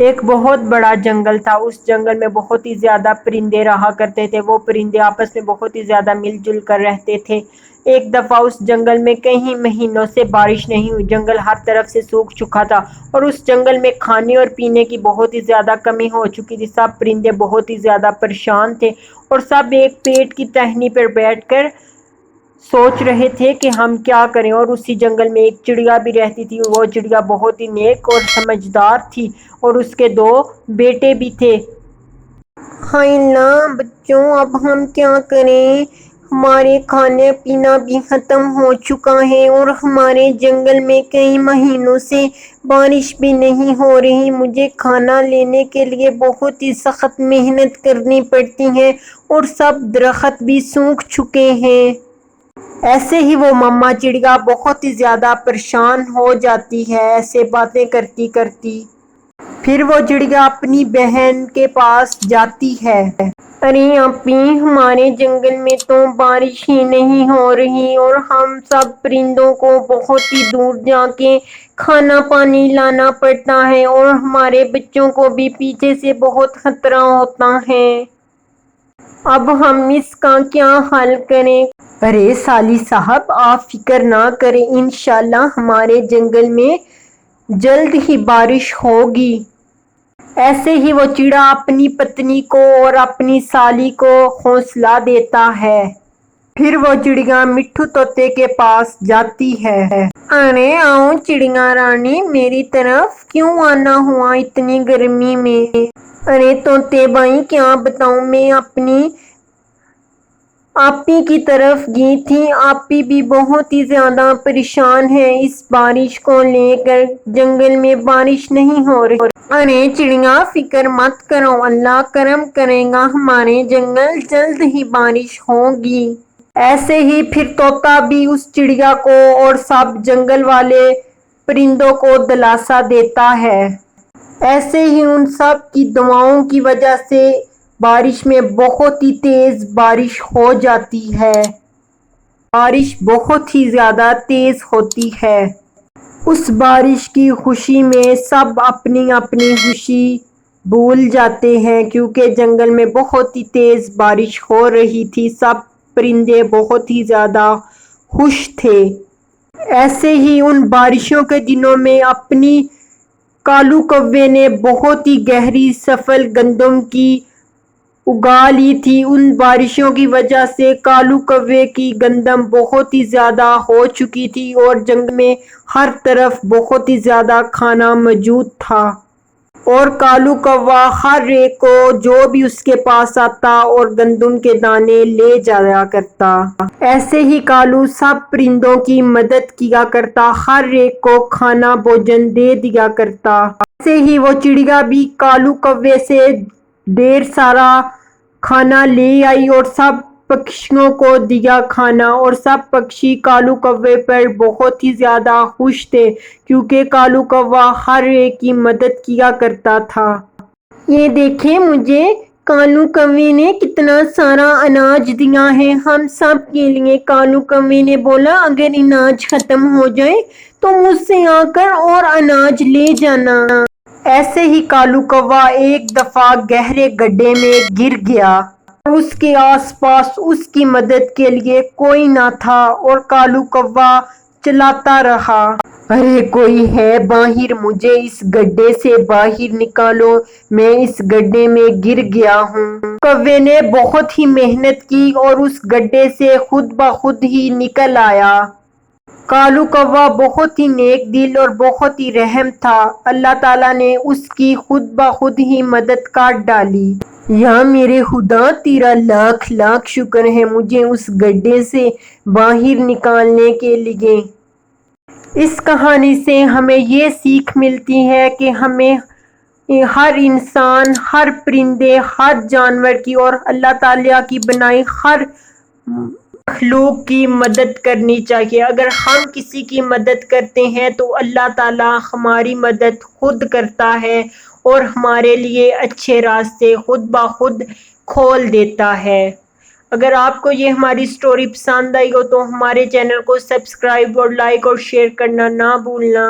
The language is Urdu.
ایک بہت بڑا جنگل تھا۔ اس جنگل میں بہت ہی زیادہ پرندے رہا کرتے تھے۔ وہ پرندے آپس میں بہت ہی زیادہ مل جل کر رہتے تھے۔ ایک دفعہ اس جنگل میں کئی مہینوں سے بارش نہیں ہوئی۔ جنگل ہر طرف سے سوکھ چکا تھا اور اس جنگل میں کھانے اور پینے کی بہت ہی زیادہ کمی ہو چکی تھی۔ سب پرندے بہت ہی زیادہ پریشان تھے اور سب ایک پیڑ کی ٹہنی پر بیٹھ کر سوچ رہے تھے کہ ہم کیا کریں۔ اور اسی جنگل میں ایک چڑیا بھی رہتی تھی۔ وہ چڑیا بہت ہی نیک اور سمجھدار تھی اور اس کے 2 بیٹے بھی تھے۔ ہائے اللہ بچوں، اب ہم کیا کریں؟ ہمارے کھانا پینا بھی ختم ہو چکا ہے اور ہمارے جنگل میں کئی مہینوں سے بارش بھی نہیں ہو رہی۔ مجھے کھانا لینے کے لیے بہت ہی سخت محنت کرنی پڑتی ہے اور سب درخت بھی سوکھ چکے ہیں۔ ایسے ہی وہ مما چڑیا بہت ہی زیادہ پریشان ہو جاتی ہے ایسے باتیں کرتی کرتی۔ پھر وہ چڑیا اپنی بہن کے پاس جاتی ہے۔ ارے اپی، ہمارے جنگل میں تو بارش ہی نہیں ہو رہی اور ہم سب پرندوں کو بہت ہی دور جا کے کھانا پانی لانا پڑتا ہے اور ہمارے بچوں کو بھی پیچھے سے بہت خطرہ ہوتا ہے۔ اب ہم اس کا کیا حل کریں؟ ارے سالی صاحب، آپ فکر نہ کریں، انشاءاللہ ہمارے جنگل میں جلد ہی بارش ہوگی۔ ایسے ہی وہ چڑیا اپنی پتنی کو اور اپنی سالی کو حوصلہ دیتا ہے۔ پھر وہ چڑیا مٹھو طوطے کے پاس جاتی ہے۔ ارے آؤ چڑیا رانی، میری طرف کیوں آنا ہوا اتنی گرمی میں؟ ارے طوطے بھائی، کیا بتاؤں، میں اپنی آپی کی طرف گئی تھی۔ آپی بھی بہت ہی زیادہ پریشان ہے اس بارش کو لے کر۔ جنگل میں بارش نہیں ہو رہی۔ ارے چڑیا فکر مت کرو، اللہ کرم کرے گا، ہمارے جنگل جلد ہی بارش ہوگی۔ ایسے ہی پھر طوطا بھی اس چڑیا کو اور سب جنگل والے پرندوں کو دلاسا دیتا ہے۔ ایسے ہی ان سب کی دعاؤں کی وجہ سے بارش میں بہت ہی تیز بارش ہو جاتی ہے۔ بارش بہت ہی زیادہ تیز ہوتی ہے۔ اس بارش کی خوشی میں سب اپنی اپنی خوشی بھول جاتے ہیں کیونکہ جنگل میں بہت ہی تیز بارش ہو رہی تھی۔ سب پرندے بہت ہی زیادہ خوش تھے۔ ایسے ہی ان بارشوں کے دنوں میں اپنی کالو کوے نے بہت ہی گہری سفل گندم کی اگا لی تھی۔ ان بارشوں کی وجہ سے کالو کوے کی گندم بہت ہی زیادہ ہو چکی تھی اور جنگل میں ہر طرف بہت ہی زیادہ کھانا موجود تھا۔ اور کالو کوا ہر ایک کو جو بھی اس کے پاس آتا اور گندم کے دانے لے جایا کرتا۔ ایسے ہی کالو سب پرندوں کی مدد کیا کرتا، ہر ایک کو کھانا بھوجن دے دیا کرتا۔ ایسے ہی وہ چڑیا بھی کالو کوے سے ڈھیر سارا کھانا لے آئی اور سب پکشیوں کو دیا کھانا۔ اور سب پکشی کالو کوے پر بہت ہی زیادہ خوش تھے کیونکہ کالو کوا ہر ایک کی مدد کیا کرتا تھا۔ یہ دیکھیں، مجھے کالو کوے نے کتنا سارا اناج دیا ہے ہم سب کے لیے۔ کالو کوے نے بولا اگر اناج ختم ہو جائے تو مجھ سے آ کر اور اناج لے جانا۔ ایسے ہی کالو کوا ایک دفعہ گہرے گڈھے میں گر گیا اور اس کے آس پاس اس کی مدد کے لیے کوئی نہ تھا اور کالو کوا چلاتا رہا۔ ارے کوئی ہے باہر، مجھے اس گڈھے سے باہر نکالو، میں اس گڈھے میں گر گیا ہوں۔ کوے نے بہت ہی محنت کی اور اس گڈھے سے خود بخود ہی نکل آیا۔ کالو کوا بہت ہی نیک دل اور بہت ہی رحیم تھا۔ اللہ تعالیٰ نے اس کی خود بخود ہی مدد کر ڈالی۔ یا میرے خدا، تیرا لاکھ لاکھ شکر ہے مجھے اس گڈھے سے باہر نکالنے کے لیے۔ اس کہانی سے ہمیں یہ سیکھ ملتی ہے کہ ہمیں ہر انسان، ہر پرندے، ہر جانور کی اور اللہ تعالیٰ کی بنائی ہر مخلوق کی مدد کرنی چاہیے۔ اگر ہم کسی کی مدد کرتے ہیں تو اللہ تعالیٰ ہماری مدد خود کرتا ہے اور ہمارے لیے اچھے راستے خود بخود کھول دیتا ہے۔ اگر آپ کو یہ ہماری سٹوری پسند آئی ہو تو ہمارے چینل کو سبسکرائب اور لائک اور شیئر کرنا نہ بھولنا۔